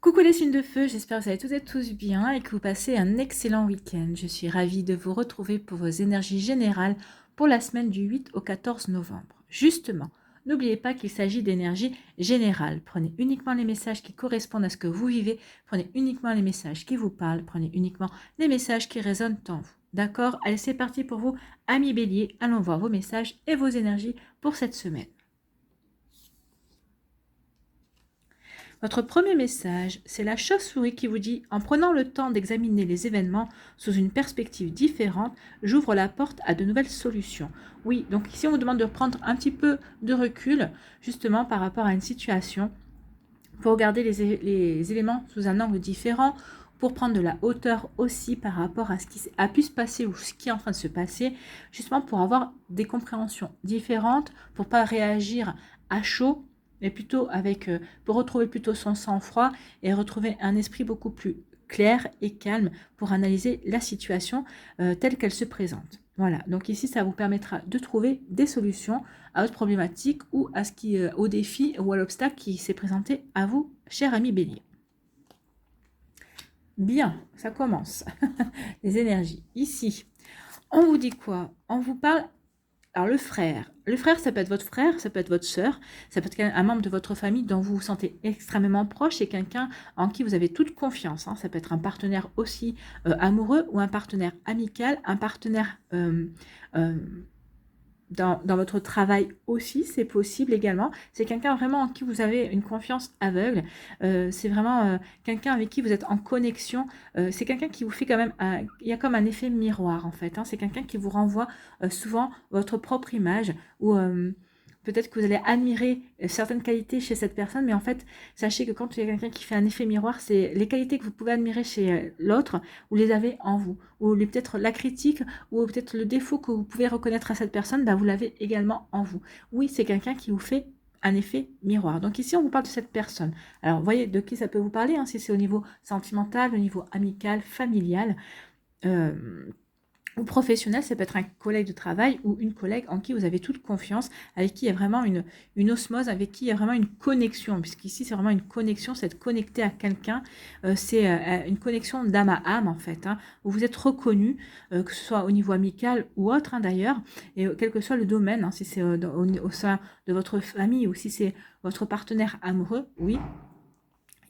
Coucou les signes de feu, j'espère que vous allez toutes et tous bien et que vous passez un excellent week-end. Je suis ravie de vous retrouver pour vos énergies générales pour la semaine du 8 au 14 novembre. Justement, n'oubliez pas qu'il s'agit d'énergie générale. Prenez uniquement les messages qui correspondent à ce que vous vivez, prenez uniquement les messages qui vous parlent, prenez uniquement les messages qui résonnent en vous. D'accord? Allez, c'est parti pour vous, amis béliers. Allons voir vos messages et vos énergies pour cette semaine. Votre premier message, c'est la chauve-souris qui vous dit « En prenant le temps d'examiner les événements sous une perspective différente, j'ouvre la porte à de nouvelles solutions. » Oui, donc ici on vous demande de prendre un petit peu de recul, justement par rapport à une situation, pour regarder les éléments sous un angle différent, pour prendre de la hauteur aussi par rapport à ce qui a pu se passer ou ce qui est en train de se passer, justement pour avoir des compréhensions différentes, pour ne pas réagir à chaud, mais plutôt pour retrouver plutôt son sang-froid et retrouver un esprit beaucoup plus clair et calme pour analyser la situation telle qu'elle se présente. Voilà, donc ici, ça vous permettra de trouver des solutions à votre problématique ou au défi ou à l'obstacle qui s'est présenté à vous, cher ami bélier. Bien, ça commence. Les énergies. Ici, on vous dit quoi? On vous parle. Alors le frère, ça peut être votre frère, ça peut être votre sœur, ça peut être un membre de votre famille dont vous vous sentez extrêmement proche, c'est quelqu'un en qui vous avez toute confiance. Ça peut être un partenaire aussi amoureux ou un partenaire amical, un partenaire dans votre travail aussi, c'est possible également. C'est quelqu'un vraiment en qui vous avez une confiance aveugle. C'est vraiment quelqu'un avec qui vous êtes en connexion. C'est quelqu'un qui vous fait quand même... il y a comme un effet miroir en fait. C'est quelqu'un qui vous renvoie souvent votre propre image ou... peut-être que vous allez admirer certaines qualités chez cette personne, mais en fait, sachez que quand il y a quelqu'un qui fait un effet miroir, c'est les qualités que vous pouvez admirer chez l'autre, vous les avez en vous. Ou peut-être la critique, ou peut-être le défaut que vous pouvez reconnaître à cette personne, vous l'avez également en vous. Oui, c'est quelqu'un qui vous fait un effet miroir. Donc ici, on vous parle de cette personne. Alors, vous voyez de qui ça peut vous parler, si c'est au niveau sentimental, au niveau amical, familial, ou professionnel, ça peut être un collègue de travail ou une collègue en qui vous avez toute confiance, avec qui il y a vraiment une osmose, avec qui il y a vraiment une connexion, puisqu'ici c'est vraiment une connexion, c'est être connecté à quelqu'un, c'est une connexion d'âme à âme en fait, où vous êtes reconnu, que ce soit au niveau amical ou autre d'ailleurs, et quel que soit le domaine, si c'est au sein de votre famille ou si c'est votre partenaire amoureux, oui.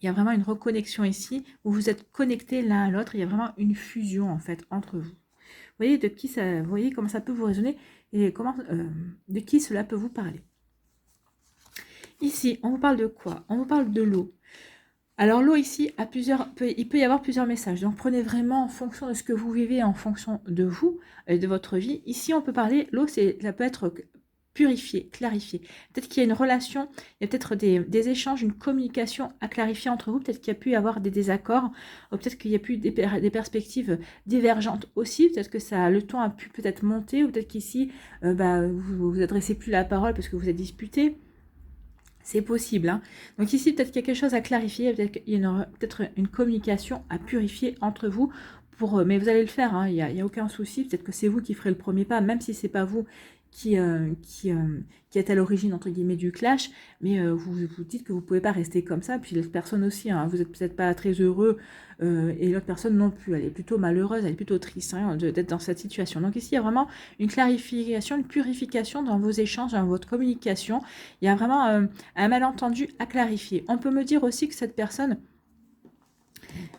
Il y a vraiment une reconnexion ici, où vous êtes connectés l'un à l'autre, il y a vraiment une fusion en fait entre vous. Vous voyez comment ça peut vous résonner et de qui cela peut vous parler. Ici, on vous parle de quoi? On vous parle de l'eau. Alors l'eau ici, il peut y avoir plusieurs messages. Donc prenez vraiment en fonction de ce que vous vivez, en fonction de vous, de votre vie. Ici, on peut parler, l'eau, ça peut être purifier, clarifier. Peut-être qu'il y a une relation, il y a peut-être des échanges, une communication à clarifier entre vous. Peut-être qu'il y a pu y avoir des désaccords, ou peut-être qu'il y a pu des perspectives divergentes aussi. Peut-être que le ton a pu peut-être monter, ou peut-être qu'ici, vous vous adressez plus la parole parce que vous êtes disputé. C'est possible. Donc ici, peut-être qu'il y a quelque chose à clarifier, peut-être qu'il y a peut-être une communication à purifier entre vous. Mais vous allez le faire, il n'y a aucun souci. Peut-être que c'est vous qui ferez le premier pas, même si ce n'est pas vous qui est à l'origine entre guillemets du clash, mais vous dites que vous ne pouvez pas rester comme ça, puis l'autre personne aussi, vous n'êtes peut-être pas très heureux, et l'autre personne non plus, elle est plutôt malheureuse, elle est plutôt triste d'être dans cette situation. Donc ici, il y a vraiment une clarification, une purification dans vos échanges, dans votre communication. Il y a vraiment un malentendu à clarifier. On peut me dire aussi que cette personne...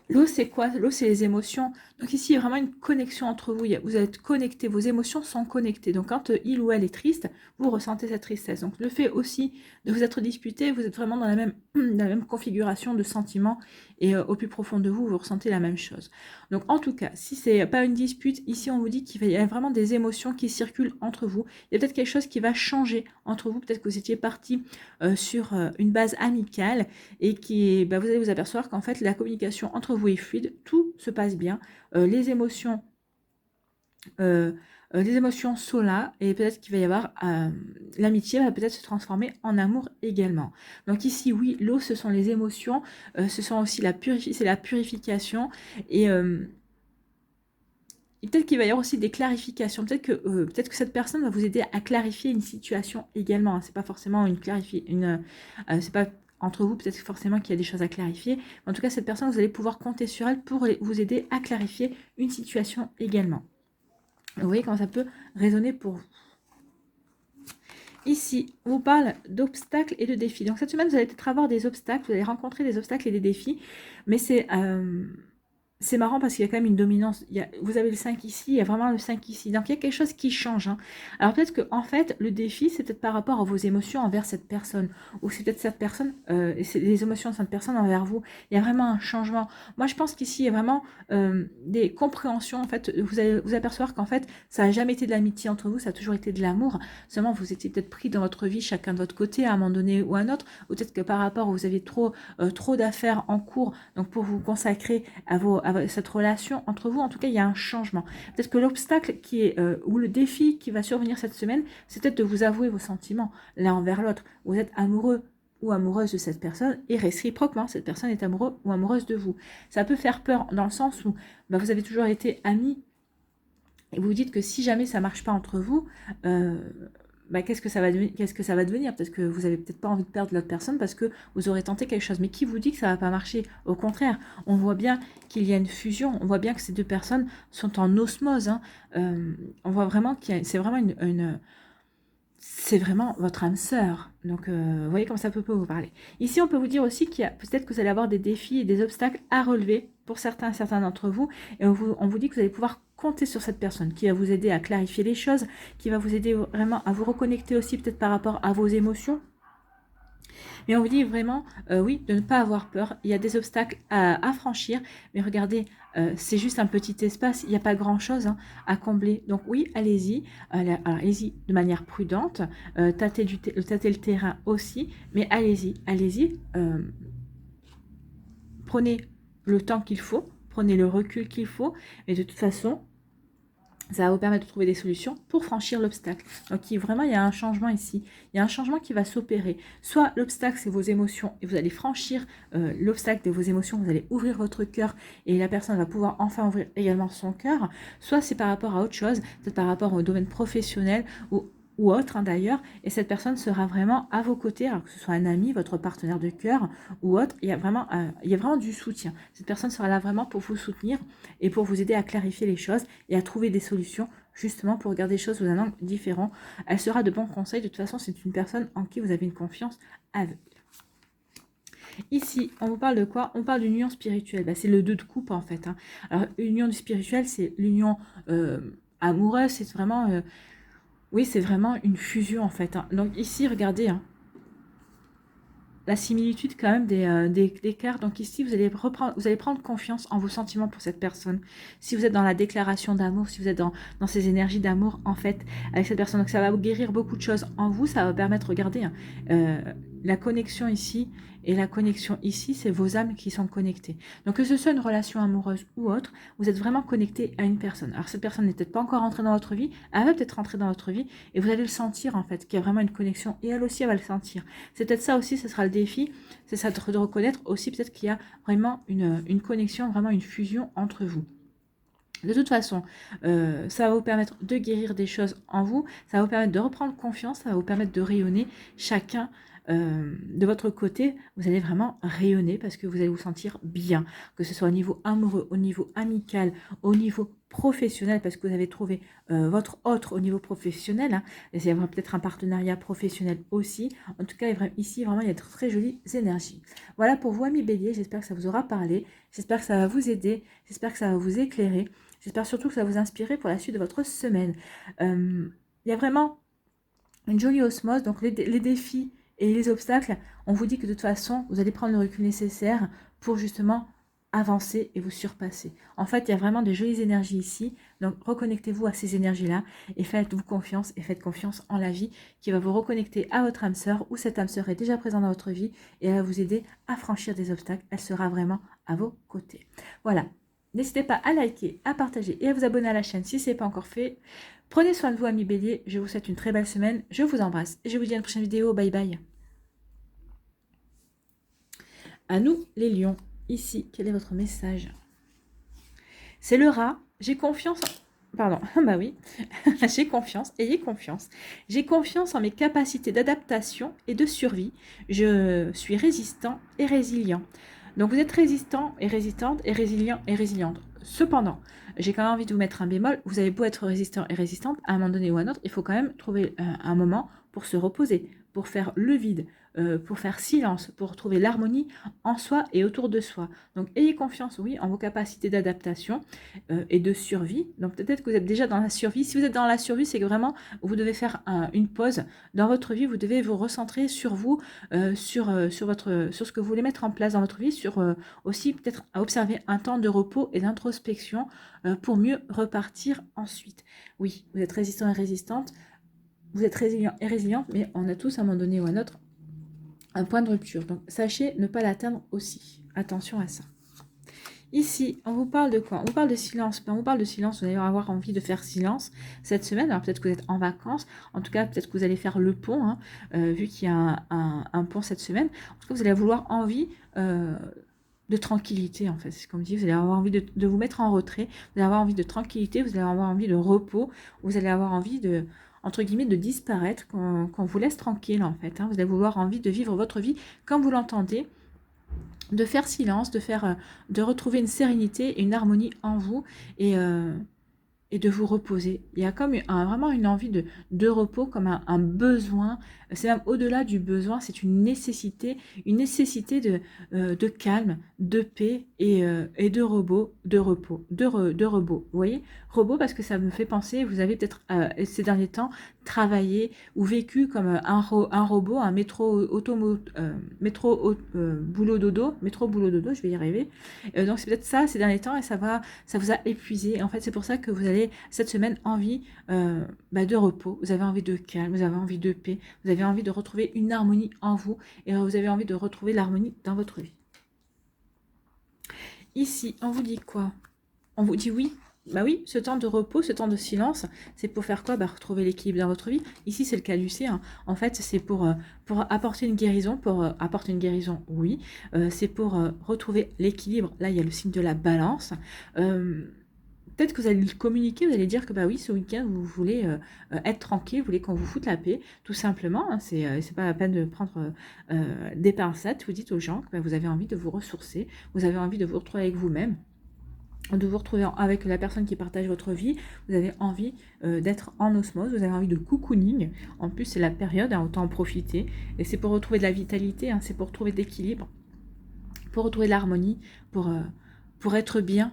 L'eau, c'est quoi? L'eau, c'est les émotions. Donc ici, il y a vraiment une connexion entre vous. Vous êtes connectés, vos émotions sont connectées. Donc quand il ou elle est triste, vous ressentez cette tristesse. Donc le fait aussi de vous être disputé, vous êtes vraiment dans la même configuration de sentiments et au plus profond de vous, vous ressentez la même chose. Donc en tout cas, si c'est pas une dispute, ici on vous dit qu'il y a vraiment des émotions qui circulent entre vous. Il y a peut-être quelque chose qui va changer entre vous. Peut-être que vous étiez parti sur une base amicale et vous allez vous apercevoir qu'en fait la communication entre vous est fluide, tout se passe bien, les émotions sont là et peut-être qu'il va y avoir l'amitié va peut-être se transformer en amour également. Donc ici oui, l'eau ce sont les émotions, ce sont aussi c'est la purification et peut-être qu'il va y avoir aussi des clarifications. Peut-être que cette personne va vous aider à clarifier une situation également. C'est pas forcément c'est pas entre vous, peut-être forcément qu'il y a des choses à clarifier. En tout cas, cette personne, vous allez pouvoir compter sur elle pour vous aider à clarifier une situation également. Vous voyez comment ça peut résonner pour vous. Ici, on vous parle d'obstacles et de défis. Donc cette semaine, vous allez peut-être avoir des obstacles, vous allez rencontrer des obstacles et des défis, mais c'est marrant parce qu'il y a quand même une dominance. Vous avez le 5 ici, il y a vraiment le 5 ici. Donc il y a quelque chose qui change. Hein. Alors peut-être que en fait, le défi, c'est peut-être par rapport à vos émotions envers cette personne. Ou c'est peut-être cette personne, et c'est les émotions de cette personne envers vous. Il y a vraiment un changement. Moi, je pense qu'ici, il y a vraiment des compréhensions. En fait, vous allez vous apercevoir qu'en fait, ça n'a jamais été de l'amitié entre vous, ça a toujours été de l'amour. Seulement, vous étiez peut-être pris dans votre vie, chacun de votre côté, à un moment donné ou à un autre. Ou peut-être que par rapport, vous aviez trop d'affaires en cours. Donc pour vous consacrer à cette relation entre vous, en tout cas, il y a un changement. Peut-être que l'obstacle qui est, ou le défi qui va survenir cette semaine, c'est peut-être de vous avouer vos sentiments l'un envers l'autre. Vous êtes amoureux ou amoureuse de cette personne, et réciproquement, cette personne est amoureuse ou amoureuse de vous. Ça peut faire peur dans le sens où vous avez toujours été amis, et vous vous dites que si jamais ça ne marche pas entre vous, qu'est-ce que ça va devenir? Peut-être que vous n'avez peut-être pas envie de perdre l'autre personne parce que vous aurez tenté quelque chose. Mais qui vous dit que ça ne va pas marcher? Au contraire, on voit bien qu'il y a une fusion. On voit bien que ces deux personnes sont en osmose. Hein. On voit vraiment c'est vraiment c'est vraiment votre âme sœur. Donc, vous voyez comment ça peut vous parler. Ici, on peut vous dire aussi qu'il y a peut-être que vous allez avoir des défis et des obstacles à relever pour certains d'entre vous. Et on vous dit que vous allez pouvoir compter sur cette personne qui va vous aider à clarifier les choses, qui va vous aider vraiment à vous reconnecter aussi peut-être par rapport à vos émotions. Mais on vous dit vraiment, oui, de ne pas avoir peur. Il y a des obstacles à franchir, mais regardez, c'est juste un petit espace, il n'y a pas grand-chose à combler. Donc oui, allez-y, allez-y de manière prudente, tâtez le terrain aussi, mais allez-y, prenez le temps qu'il faut, prenez le recul qu'il faut, et de toute façon, ça va vous permettre de trouver des solutions pour franchir l'obstacle. Donc vraiment, il y a un changement ici. Il y a un changement qui va s'opérer. Soit l'obstacle, c'est vos émotions et vous allez franchir l'obstacle de vos émotions. Vous allez ouvrir votre cœur et la personne va pouvoir enfin ouvrir également son cœur. Soit c'est par rapport à autre chose, peut-être par rapport au domaine professionnel ou autre d'ailleurs, et cette personne sera vraiment à vos côtés, alors que ce soit un ami, votre partenaire de cœur ou autre, il y a vraiment du soutien. Cette personne sera là vraiment pour vous soutenir et pour vous aider à clarifier les choses et à trouver des solutions justement pour regarder les choses sous un angle différent. Elle sera de bons conseils, de toute façon c'est une personne en qui vous avez une confiance aveugle. Ici, on vous parle de quoi? On parle d'une union spirituelle. C'est le 2 de coupe en fait. Alors, l'union du spirituel, c'est l'union amoureuse, c'est vraiment... oui, c'est vraiment une fusion en fait. Donc ici, regardez, la similitude quand même des cartes. Donc ici, vous allez prendre confiance en vos sentiments pour cette personne. Si vous êtes dans la déclaration d'amour, si vous êtes dans ces énergies d'amour en fait avec cette personne, donc ça va vous guérir beaucoup de choses en vous. Ça va vous permettre, regardez, la connexion ici et la connexion ici, c'est vos âmes qui sont connectées. Donc que ce soit une relation amoureuse ou autre, vous êtes vraiment connecté à une personne. Alors cette personne n'est peut-être pas encore rentrée dans votre vie, elle va peut-être rentrer dans votre vie et vous allez le sentir en fait, qu'il y a vraiment une connexion et elle aussi elle va le sentir. C'est peut-être ça aussi, ce sera le défi, c'est ça de reconnaître aussi peut-être qu'il y a vraiment une connexion, vraiment une fusion entre vous. De toute façon, ça va vous permettre de guérir des choses en vous, ça va vous permettre de reprendre confiance, ça va vous permettre de rayonner chacun de votre côté. Vous allez vraiment rayonner parce que vous allez vous sentir bien, que ce soit au niveau amoureux, au niveau amical, au niveau professionnel, parce que vous avez trouvé votre autre au niveau professionnel, et il y aura peut-être un partenariat professionnel aussi. En tout cas, ici, vraiment, il y a de très jolies énergies. Voilà pour vous, amis Bélier, j'espère que ça vous aura parlé, j'espère que ça va vous aider, j'espère que ça va vous éclairer. J'espère surtout que ça va vous inspirer pour la suite de votre semaine. Il y a vraiment une jolie osmose. Donc les défis et les obstacles, on vous dit que de toute façon, vous allez prendre le recul nécessaire pour justement avancer et vous surpasser. En fait, il y a vraiment des jolies énergies ici. Donc reconnectez-vous à ces énergies-là et faites-vous confiance et faites confiance en la vie qui va vous reconnecter à votre âme sœur ou cette âme sœur est déjà présente dans votre vie et elle va vous aider à franchir des obstacles. Elle sera vraiment à vos côtés. Voilà. N'hésitez pas à liker, à partager et à vous abonner à la chaîne si ce n'est pas encore fait. Prenez soin de vous, amis Bélier. Je vous souhaite une très belle semaine. Je vous embrasse et je vous dis à une prochaine vidéo. Bye bye. À nous, les lions. Ici, quel est votre message? C'est le rat. J'ai confiance Pardon, bah oui, j'ai confiance, ayez confiance. J'ai confiance en mes capacités d'adaptation et de survie. Je suis résistant et résilient. Donc vous êtes résistant et résistante et résilient et résiliente. Cependant, j'ai quand même envie de vous mettre un bémol. Vous avez beau être résistant et résistante, à un moment donné ou à un autre, il faut quand même trouver un moment pour se reposer, pour faire le vide, pour faire silence, pour trouver l'harmonie en soi et autour de soi. Donc ayez confiance, oui, en vos capacités d'adaptation et de survie. Donc peut-être que vous êtes déjà dans la survie. Si vous êtes dans la survie, c'est que vraiment, vous devez faire une pause dans votre vie. Vous devez vous recentrer sur vous, sur ce que vous voulez mettre en place dans votre vie, sur aussi peut-être à observer un temps de repos et d'introspection pour mieux repartir ensuite. Oui, vous êtes résistant et résistante, vous êtes résilient et résiliente, mais on a tous à un moment donné ou à un autre un point de rupture. Donc sachez ne pas l'atteindre aussi. Attention à ça. Ici, on vous parle de quoi? On vous parle de silence. Quand on vous parle de silence, vous allez avoir envie de faire silence cette semaine. Alors peut-être que vous êtes en vacances. En tout cas, peut-être que vous allez faire le pont, hein, vu qu'il y a un pont cette semaine. En tout cas, vous allez avoir envie de tranquillité, en fait. C'est comme dit, vous allez avoir envie de vous mettre en retrait. Vous allez avoir envie de tranquillité. Vous allez avoir envie de repos. Vous allez avoir envie de, entre guillemets, de disparaître, qu'on vous laisse tranquille, en fait. Hein. Vous allez avoir envie de vivre votre vie comme vous l'entendez, de faire silence, de retrouver une sérénité et une harmonie en vous et de vous reposer. Il y a comme vraiment une envie de repos, comme un besoin. C'est même au-delà du besoin, c'est une nécessité de calme, de paix et de repos, de repos. Vous voyez, repos parce que ça me fait penser, vous avez peut-être ces derniers temps travaillé ou vécu comme un robot, un métro boulot dodo, je vais y arriver. Donc c'est peut-être ça ces derniers temps et ça vous a épuisé. En fait, c'est pour ça que vous avez cette semaine envie de repos, vous avez envie de calme, vous avez envie de paix, vous avez envie de retrouver une harmonie en vous et vous avez envie de retrouver l'harmonie dans votre vie. Ici, on vous dit quoi? On vous dit oui. Bah oui, ce temps de repos, ce temps de silence, c'est pour faire quoi? Bah, retrouver l'équilibre dans votre vie. Ici, c'est le cas du C. Hein. En fait, c'est pour apporter une guérison. Pour apporter une guérison, oui. C'est pour retrouver l'équilibre. Là, il y a le signe de la balance. Peut-être que vous allez le communiquer, vous allez dire que bah oui, ce week-end, vous voulez être tranquille, vous voulez qu'on vous foute la paix, tout simplement. Hein, c'est pas la peine de prendre des pincettes. Vous dites aux gens que bah, vous avez envie de vous ressourcer, vous avez envie de vous retrouver avec vous-même, de vous retrouver avec la personne qui partage votre vie, vous avez envie d'être en osmose, vous avez envie de cocooning. En plus, c'est la période, hein, autant en profiter. Et c'est pour retrouver de la vitalité, hein, c'est pour retrouver de l'équilibre, pour retrouver de l'harmonie, pour être bien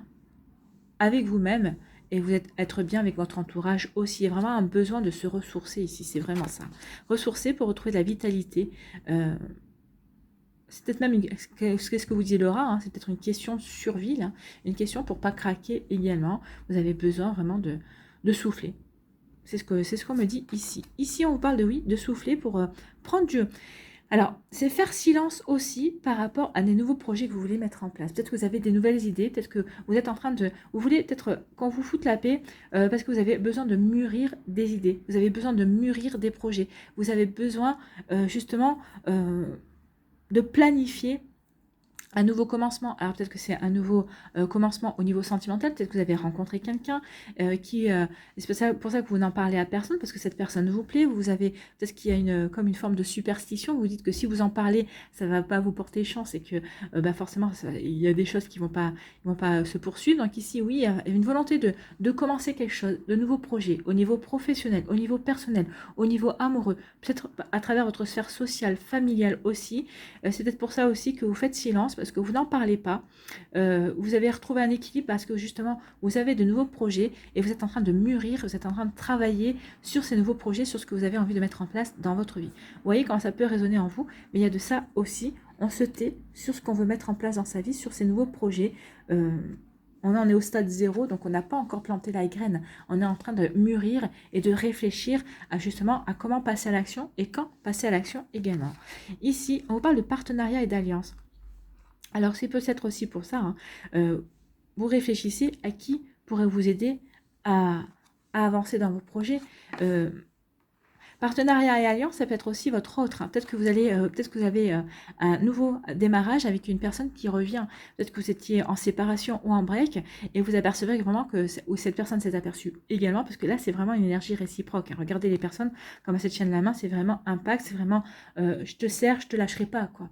avec vous-même et être bien avec votre entourage aussi. Il y a vraiment un besoin de se ressourcer ici, c'est vraiment ça. Ressourcer pour retrouver de la vitalité. C'est peut-être même, qu'est-ce que vous dit Laura, hein, c'est peut-être une question de survie, là, une question pour pas craquer également. Vous avez besoin vraiment de souffler. C'est ce qu'on me dit ici. Ici, on vous parle de souffler pour prendre du... Alors, c'est faire silence aussi par rapport à des nouveaux projets que vous voulez mettre en place. Peut-être que vous avez des nouvelles idées, peut-être que vous êtes en train de... Vous voulez peut-être qu'on vous foute la paix parce que vous avez besoin de mûrir des idées, vous avez besoin de mûrir des projets, vous avez besoin justement de planifier un nouveau commencement. Alors peut-être que c'est un nouveau commencement au niveau sentimental, peut-être que vous avez rencontré quelqu'un c'est pour ça que vous n'en parlez à personne, parce que cette personne vous plaît, vous avez peut-être qu'il y a comme une forme de superstition, vous dites que si vous en parlez, ça ne va pas vous porter chance et que forcément il y a des choses qui vont pas se poursuivre. Donc ici oui, il y a une volonté de commencer quelque chose, de nouveaux projets, au niveau professionnel, au niveau personnel, au niveau amoureux, peut-être à travers votre sphère sociale, familiale aussi. C'est peut-être pour ça aussi que vous faites silence, parce que vous n'en parlez pas. Vous avez retrouvé un équilibre parce que justement, vous avez de nouveaux projets et vous êtes en train de mûrir, vous êtes en train de travailler sur ces nouveaux projets, sur ce que vous avez envie de mettre en place dans votre vie. Vous voyez comment ça peut résonner en vous, mais il y a de ça aussi. On se tait sur ce qu'on veut mettre en place dans sa vie, sur ces nouveaux projets. On en est au stade 0, donc on n'a pas encore planté la graine. On est en train de mûrir et de réfléchir justement à comment passer à l'action et quand passer à l'action également. Ici, on vous parle de partenariat et d'alliance. Alors, c'est peut-être aussi pour ça, hein, vous réfléchissez à qui pourrait vous aider à avancer dans vos projets. Partenariat et alliance, ça peut être aussi votre autre, hein. Peut-être que vous allez, peut-être que vous avez un nouveau démarrage avec une personne qui revient. Peut-être que vous étiez en séparation ou en break et vous apercevez vraiment que ou cette personne s'est aperçue également, parce que là, c'est vraiment une énergie réciproque, hein. Regardez les personnes comme à cette chaîne de la main, c'est vraiment impact, c'est vraiment je te sers, je te lâcherai pas, quoi.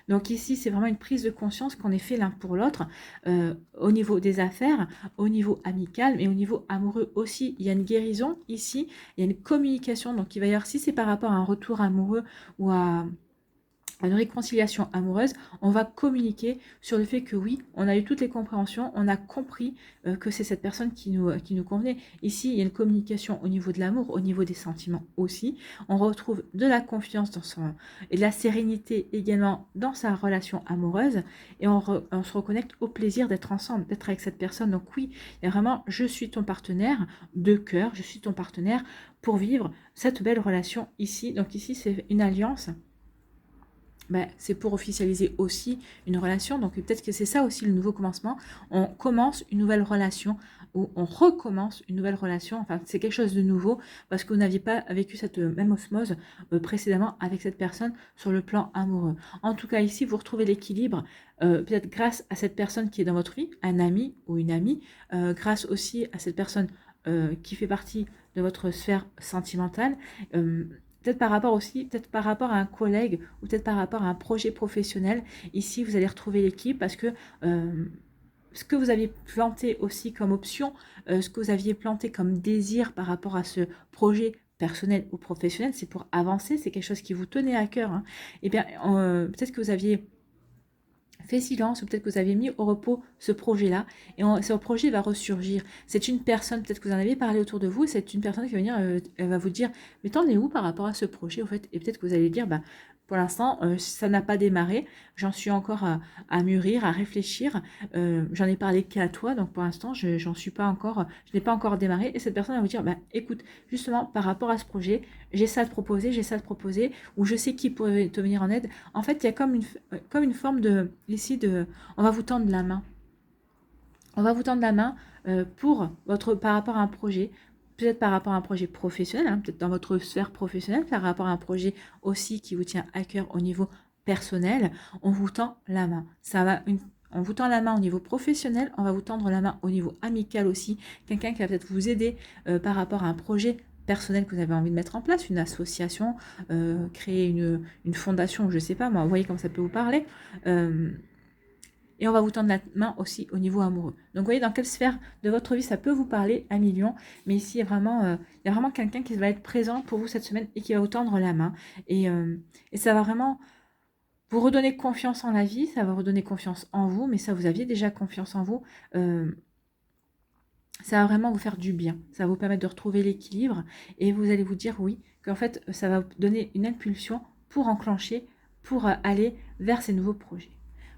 Donc ici, c'est vraiment une prise de conscience qu'on est fait l'un pour l'autre, au niveau des affaires, au niveau amical, mais au niveau amoureux aussi. Il y a une guérison ici, il y a une communication, donc il va y avoir, si c'est par rapport à un retour amoureux ou à une réconciliation amoureuse, on va communiquer sur le fait que oui, on a eu toutes les compréhensions, on a compris que c'est cette personne qui nous convenait. Ici, il y a une communication au niveau de l'amour, au niveau des sentiments aussi. On retrouve de la confiance et de la sérénité également dans sa relation amoureuse, et on se reconnecte au plaisir d'être ensemble, d'être avec cette personne. Donc oui, il y a vraiment, je suis ton partenaire de cœur, je suis ton partenaire pour vivre cette belle relation ici. Donc ici, c'est une alliance. C'est pour officialiser aussi une relation. Donc peut-être que c'est ça aussi le nouveau commencement. On commence une nouvelle relation ou on recommence une nouvelle relation. Enfin, c'est quelque chose de nouveau parce que vous n'aviez pas vécu cette même osmose précédemment avec cette personne sur le plan amoureux. En tout cas, ici, vous retrouvez l'équilibre peut-être grâce à cette personne qui est dans votre vie, un ami ou une amie, grâce aussi à cette personne qui fait partie de votre sphère sentimentale. Peut-être par rapport aussi, peut-être par rapport à un collègue ou peut-être par rapport à un projet professionnel. Ici, vous allez retrouver l'équipe parce que ce que vous aviez planté aussi comme option, ce que vous aviez planté comme désir par rapport à ce projet personnel ou professionnel, c'est pour avancer, c'est quelque chose qui vous tenait à cœur, hein. Eh bien, peut-être que vous aviez fait silence, ou peut-être que vous avez mis au repos ce projet-là, et ce projet va ressurgir. C'est une personne, peut-être que vous en avez parlé autour de vous, c'est une personne qui va venir, elle va vous dire, mais t'en es où par rapport à ce projet, au fait, et peut-être que vous allez dire, pour l'instant, ça n'a pas démarré, j'en suis encore à mûrir, à réfléchir, j'en ai parlé qu'à toi, donc pour l'instant, je n'ai pas encore démarré, et cette personne va vous dire, écoute, justement, par rapport à ce projet, j'ai ça à te proposer, ou je sais qui pourrait te venir en aide. En fait, il y a comme une forme on va vous tendre la main. On va vous tendre la main par rapport à un projet, peut-être par rapport à un projet professionnel, hein, peut-être dans votre sphère professionnelle, par rapport à un projet aussi qui vous tient à cœur au niveau personnel, on vous tend la main. On vous tend la main au niveau professionnel, on va vous tendre la main au niveau amical aussi, quelqu'un qui va peut-être vous aider par rapport à un projet personnel que vous avez envie de mettre en place, une association, créer une fondation, je ne sais pas, moi, vous voyez comme ça peut vous parler. Et on va vous tendre la main aussi au niveau amoureux. Donc vous voyez dans quelle sphère de votre vie ça peut vous parler, 1 million. Mais ici, il y a vraiment quelqu'un qui va être présent pour vous cette semaine et qui va vous tendre la main. Et ça va vraiment vous redonner confiance en la vie, ça va vous redonner confiance en vous, mais ça, vous aviez déjà confiance en vous. Ça va vraiment vous faire du bien. Ça va vous permettre de retrouver l'équilibre. Et vous allez vous dire oui, qu'en fait, ça va vous donner une impulsion pour enclencher, pour aller vers ces nouveaux projets.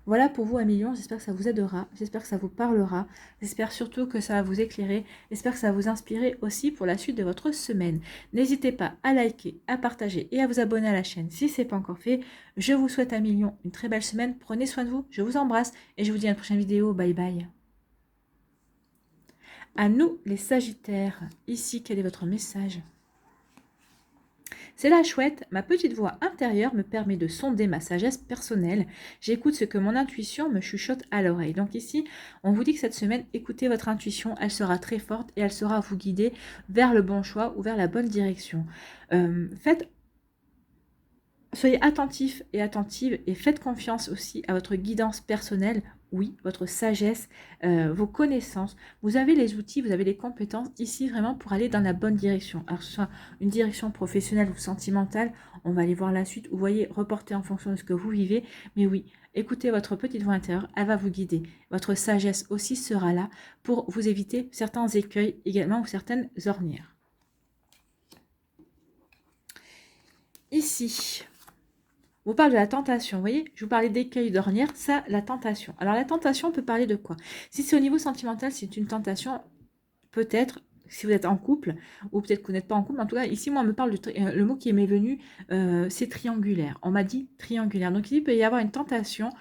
Voilà pour vous, 1 million, j'espère que ça vous aidera, j'espère que ça vous parlera, j'espère surtout que ça va vous éclairer, j'espère que ça va vous inspirer aussi pour la suite de votre semaine. N'hésitez pas à liker, à partager et à vous abonner à la chaîne si ce n'est pas encore fait. Je vous souhaite, 1 million, une très belle semaine, prenez soin de vous, je vous embrasse et je vous dis à une prochaine vidéo, bye bye. À nous les Sagittaires, ici quel est votre message ? C'est la chouette, ma petite voix intérieure me permet de sonder ma sagesse personnelle. J'écoute ce que mon intuition me chuchote à l'oreille. Donc ici, on vous dit que cette semaine, écoutez votre intuition, elle sera très forte et elle saura vous guider vers le bon choix ou vers la bonne direction. Soyez attentifs et attentives et faites confiance aussi à votre guidance personnelle. Oui, votre sagesse, vos connaissances. Vous avez les outils, vous avez les compétences ici vraiment pour aller dans la bonne direction. Alors que ce soit une direction professionnelle ou sentimentale, on va aller voir la suite. Vous voyez, reporter en fonction de ce que vous vivez. Mais oui, écoutez votre petite voix intérieure, elle va vous guider. Votre sagesse aussi sera là pour vous éviter certains écueils également ou certaines ornières. Ici, on vous parle de la tentation, vous voyez, je vous parlais d'écueil d'ornière, ça, la tentation. Alors la tentation peut parler de quoi? Si c'est au niveau sentimental, c'est une tentation, peut-être, si vous êtes en couple, ou peut-être que vous n'êtes pas en couple, en tout cas, ici, moi, on me parle le mot qui m'est venu, c'est triangulaire. On m'a dit triangulaire. Donc, il peut y avoir une tentation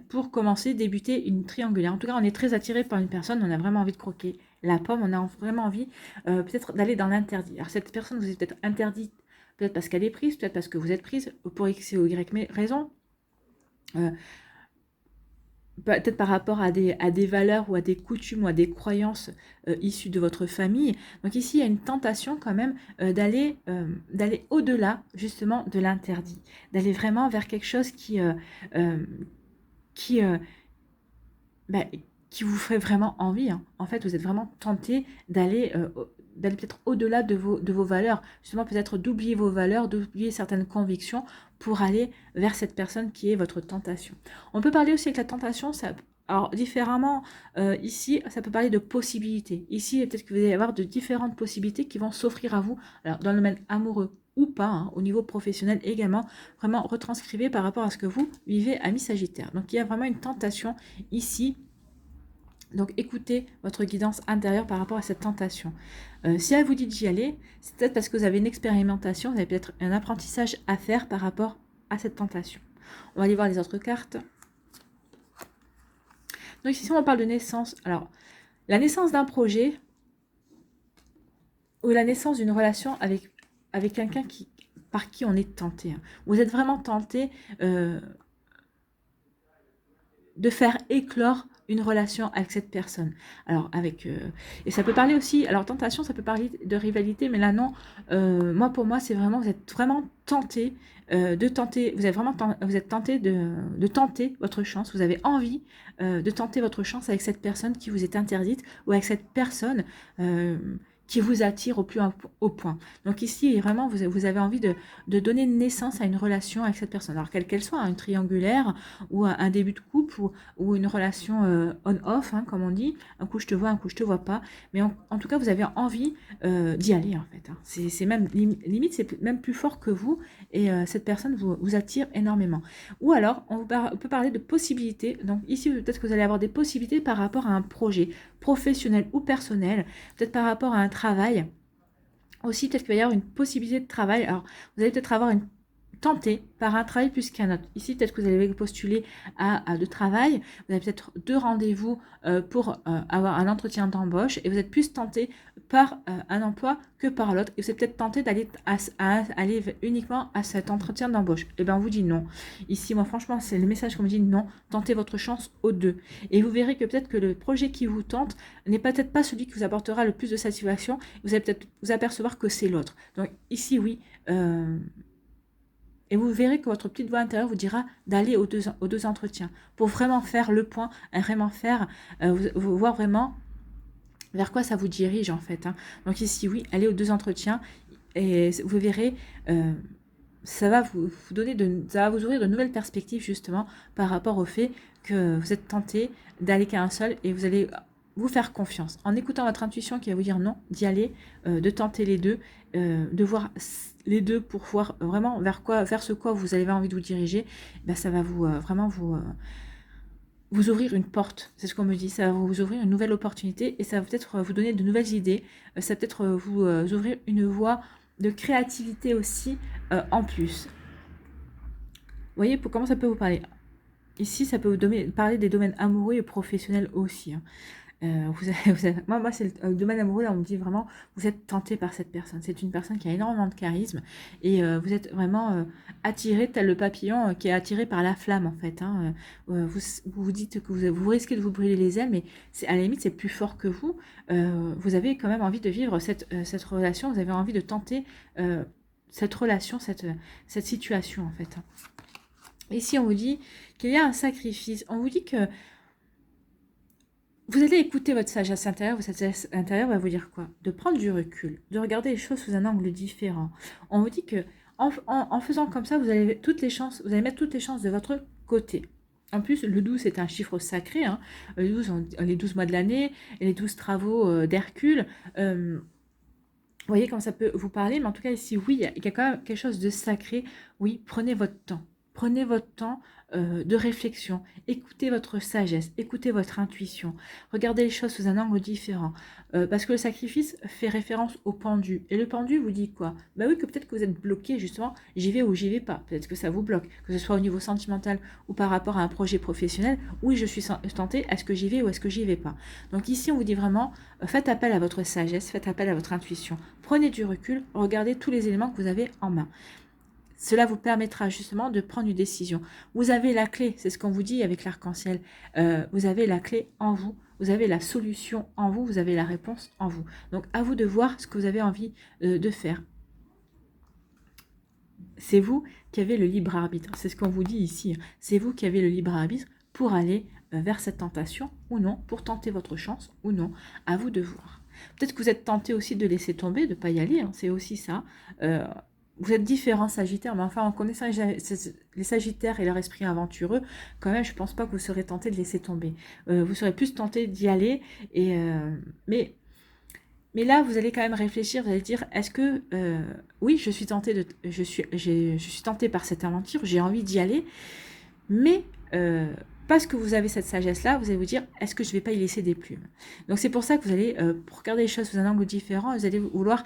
pour commencer, débuter une triangulaire. En tout cas, on est très attiré par une personne, on a vraiment envie de croquer la pomme, on a vraiment envie peut-être d'aller dans l'interdit. Alors cette personne vous est peut-être interdite, peut-être parce qu'elle est prise, peut-être parce que vous êtes prise, pour X ou Y raison. Peut-être par rapport à des valeurs ou à des coutumes ou à des croyances issues de votre famille. Donc ici, il y a une tentation quand même d'aller au-delà justement de l'interdit, d'aller vraiment vers quelque chose qui, bah, qui vous ferait vraiment envie. Hein. En fait, vous êtes vraiment tenté d'aller peut-être au-delà de vos valeurs, justement peut-être d'oublier vos valeurs, d'oublier certaines convictions pour aller vers cette personne qui est votre tentation. On peut parler aussi avec la tentation, alors différemment, ici, ça peut parler de possibilités. Ici, peut-être que vous allez avoir de différentes possibilités qui vont s'offrir à vous, alors dans le domaine amoureux ou pas, hein, au niveau professionnel également, vraiment retranscrivez par rapport à ce que vous vivez à mi-sagittaire. Donc il y a vraiment une tentation ici. Donc écoutez votre guidance intérieure par rapport à cette tentation. Si elle vous dit d'y aller, c'est peut-être parce que vous avez une expérimentation, vous avez peut-être un apprentissage à faire par rapport à cette tentation. On va aller voir les autres cartes. Donc ici on parle de naissance. Alors, la naissance d'un projet ou la naissance d'une relation avec quelqu'un par qui on est tenté. Hein. Vous êtes vraiment tenté de faire éclore une relation avec cette personne. Alors, et ça peut parler aussi, alors tentation, ça peut parler de rivalité, mais là non, pour moi, c'est vraiment, vous êtes vraiment tenté de tenter, vous êtes tenté de tenter votre chance, vous avez envie de tenter votre chance avec cette personne qui vous est interdite, ou avec cette personne qui vous attire au plus haut point. Donc ici, vraiment, vous avez envie de donner naissance à une relation avec cette personne. Alors, quelle qu'elle soit, une triangulaire, ou un début de couple, ou une relation on-off, hein, comme on dit, un coup je te vois, un coup je te vois pas. Mais en tout cas, vous avez envie d'y aller, en fait. Hein. C'est même, limite, c'est même plus fort que vous, et cette personne vous attire énormément. Ou alors, on peut parler de possibilités. Donc ici, peut-être que vous allez avoir des possibilités par rapport à un projet professionnel ou personnel, peut-être par rapport à un travail. Aussi, peut-être qu'il va y avoir une possibilité de travail. Alors, vous allez peut-être avoir tenter par un travail plus qu'un autre. Ici, peut-être que vous allez postuler à de travail. Vous avez peut-être 2 rendez-vous pour avoir un entretien d'embauche et vous êtes plus tenté par un emploi que par l'autre. Et vous êtes peut-être tenté d'aller aller uniquement à cet entretien d'embauche. Et bien, on vous dit non. Ici, moi, franchement, c'est le message qu'on me dit non. Tentez votre chance aux 2. Et vous verrez que peut-être que le projet qui vous tente n'est peut-être pas celui qui vous apportera le plus de satisfaction. Vous allez peut-être vous apercevoir que c'est l'autre. Donc ici, oui. Et vous verrez que votre petite voix intérieure vous dira d'aller aux deux entretiens pour vraiment faire le point, et vraiment faire, voir vraiment vers quoi ça vous dirige en fait. Hein. Donc ici, oui, allez aux 2 entretiens et vous verrez, ça va vous ouvrir de nouvelles perspectives justement par rapport au fait que vous êtes tenté d'aller qu'à un seul et vous allez vous faire confiance. En écoutant votre intuition qui va vous dire non, d'y aller, de tenter les 2, de voir les 2 pour voir vraiment vers ce quoi vous avez envie de vous diriger, ben ça va vous vraiment vous ouvrir une porte. C'est ce qu'on me dit, ça va vous ouvrir une nouvelle opportunité et ça va peut-être vous donner de nouvelles idées, ça va peut-être vous ouvrir une voie de créativité aussi en plus. Vous voyez comment ça peut vous parler. Ici, ça peut vous parler des domaines amoureux et professionnels aussi. Hein. Moi c'est le domaine amoureux, là, on me dit vraiment, vous êtes tenté par cette personne. C'est une personne qui a énormément de charisme et vous êtes vraiment attiré, tel le papillon qui est attiré par la flamme, en fait. Hein. Vous dites que vous risquez de vous brûler les ailes, mais à la limite, c'est plus fort que vous. Vous avez quand même envie de vivre cette relation, vous avez envie de tenter cette relation, cette situation, en fait. Ici, on vous dit qu'il y a un sacrifice. On vous dit que vous allez écouter votre sagesse intérieure. Votre sagesse intérieure va vous dire quoi? De prendre du recul, de regarder les choses sous un angle différent. On vous dit que en faisant comme ça, vous allez mettre toutes les chances de votre côté. En plus, le 12, c'est un chiffre sacré. Hein. Le 12, les 12 mois de l'année, et les 12 travaux d'Hercule. Vous voyez comment ça peut vous parler, mais en tout cas, ici, oui, il y a quand même quelque chose de sacré. Oui, prenez votre temps. Prenez votre temps de réflexion. Écoutez votre sagesse, écoutez votre intuition. Regardez les choses sous un angle différent. Parce que le sacrifice fait référence au pendu. Et le pendu vous dit quoi? Bah oui, que peut-être que vous êtes bloqué, justement, j'y vais ou j'y vais pas. Peut-être que ça vous bloque, que ce soit au niveau sentimental ou par rapport à un projet professionnel. Oui, je suis tentée, est-ce que j'y vais ou est-ce que j'y vais pas? Donc ici, on vous dit vraiment, faites appel à votre sagesse, faites appel à votre intuition. Prenez du recul, regardez tous les éléments que vous avez en main. Cela vous permettra justement de prendre une décision. Vous avez la clé, c'est ce qu'on vous dit avec l'arc-en-ciel. Vous avez la clé en vous, vous avez la solution en vous, vous avez la réponse en vous. Donc à vous de voir ce que vous avez envie de faire. C'est vous qui avez le libre arbitre, c'est ce qu'on vous dit ici. C'est vous qui avez le libre arbitre pour aller vers cette tentation ou non, pour tenter votre chance ou non. À vous de voir. Peut-être que vous êtes tenté aussi de laisser tomber, de ne pas y aller, hein, c'est aussi ça. Vous êtes différents Sagittaires, mais enfin en connaissant les Sagittaires et leur esprit aventureux, quand même je ne pense pas que vous serez tenté de laisser tomber. Vous serez plus tenté d'y aller, mais là vous allez quand même réfléchir, vous allez dire, est-ce que oui, je suis tentée par cette aventure, j'ai envie d'y aller, mais parce que vous avez cette sagesse-là, vous allez vous dire, est-ce que je ne vais pas y laisser des plumes? Donc c'est pour ça que vous allez regarder les choses sous un angle différent, vous allez vouloir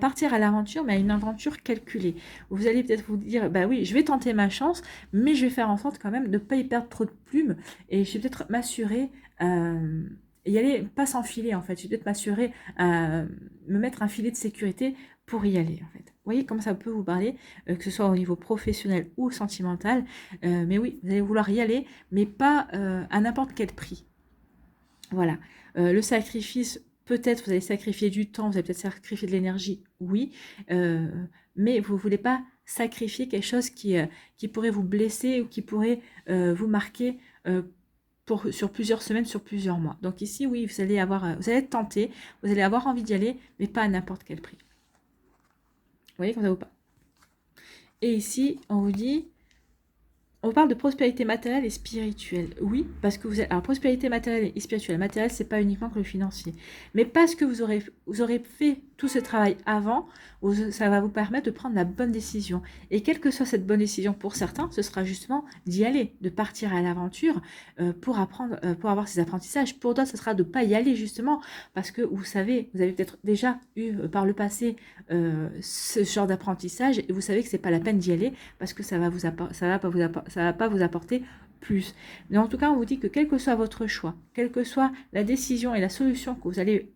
partir à l'aventure, mais à une aventure calculée. Vous allez peut-être vous dire, bah oui, je vais tenter ma chance, mais je vais faire en sorte quand même de ne pas y perdre trop de plumes, et je vais peut-être m'assurer... y aller, pas s'enfiler en fait, je vais peut-être m'assurer, me mettre un filet de sécurité pour y aller en fait. Vous voyez comment ça peut vous parler, que ce soit au niveau professionnel ou sentimental, mais oui, vous allez vouloir y aller, mais pas à n'importe quel prix. Voilà, le sacrifice, peut-être vous allez sacrifier du temps, vous allez peut-être sacrifier de l'énergie, oui, mais vous ne voulez pas sacrifier quelque chose qui pourrait vous blesser ou qui pourrait vous marquer sur plusieurs semaines, sur plusieurs mois. Donc ici, oui, vous allez être tenté, vous allez avoir envie d'y aller, mais pas à n'importe quel prix. Vous voyez comment ça vous parle? Et ici, on vous dit, on parle de prospérité matérielle et spirituelle. Oui, parce que vous êtes... Alors, prospérité matérielle et spirituelle. Matérielle, c'est pas uniquement que le financier. Mais parce que vous aurez fait tout ce travail avant, ça va vous permettre de prendre la bonne décision. Et quelle que soit cette bonne décision pour certains, ce sera justement d'y aller, de partir à l'aventure pour apprendre, pour avoir ces apprentissages. Pour d'autres, ce sera de ne pas y aller justement parce que vous savez, vous avez peut-être déjà eu par le passé ce genre d'apprentissage et vous savez que c'est pas la peine d'y aller parce que ça va pas vous apporter plus. Mais en tout cas, on vous dit que quel que soit votre choix, quelle que soit la décision et la solution que vous allez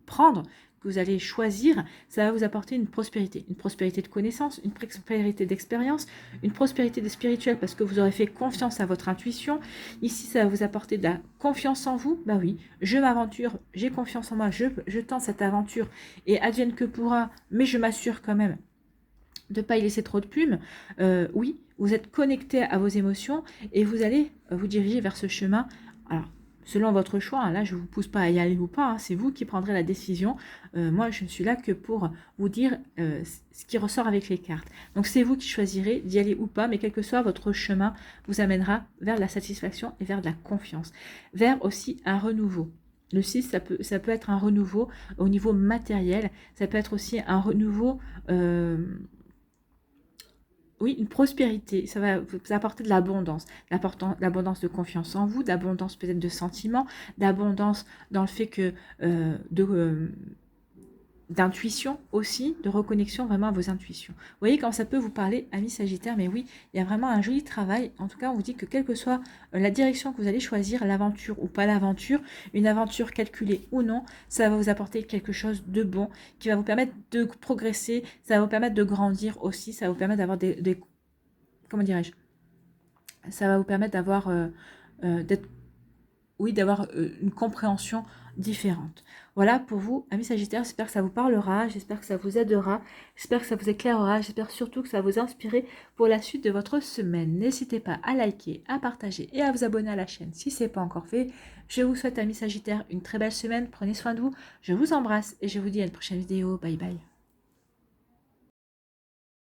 prendre, que vous allez choisir, ça va vous apporter une prospérité de connaissances, une prospérité d'expérience, une prospérité de spirituel parce que vous aurez fait confiance à votre intuition. Ici, ça va vous apporter de la confiance en vous. Bah oui, je m'aventure, j'ai confiance en moi, je tente cette aventure et advienne que pourra, mais je m'assure quand même de ne pas y laisser trop de plumes. Oui, vous êtes connecté à vos émotions et vous allez vous diriger vers ce chemin. Alors, selon votre choix, hein, là je ne vous pousse pas à y aller ou pas, hein, c'est vous qui prendrez la décision. Moi je ne suis là que pour vous dire ce qui ressort avec les cartes. Donc c'est vous qui choisirez d'y aller ou pas, mais quel que soit votre chemin vous amènera vers la satisfaction et vers de la confiance, vers aussi un renouveau. Le 6, ça peut être un renouveau au niveau matériel, ça peut être aussi un renouveau... oui, une prospérité, ça va vous apporter de l'abondance, l'abondance de confiance en vous, d'abondance peut-être de sentiments, d'abondance dans le fait que d'intuition aussi, de reconnexion vraiment à vos intuitions. Vous voyez quand ça peut vous parler, amis Sagittaires, mais oui, il y a vraiment un joli travail. En tout cas, on vous dit que quelle que soit la direction que vous allez choisir, l'aventure ou pas l'aventure, une aventure calculée ou non, ça va vous apporter quelque chose de bon, qui va vous permettre de progresser, ça va vous permettre de grandir aussi, ça va vous permettre d'avoir des comment dirais-je, ça va vous permettre d'avoir d'avoir une compréhension différente. Voilà pour vous, amis Sagittaires, j'espère que ça vous parlera, j'espère que ça vous aidera, j'espère que ça vous éclairera, j'espère surtout que ça va vous inspirer pour la suite de votre semaine. N'hésitez pas à liker, à partager et à vous abonner à la chaîne si ce n'est pas encore fait. Je vous souhaite, amis Sagittaires, une très belle semaine, prenez soin de vous, je vous embrasse et je vous dis à une prochaine vidéo, bye bye.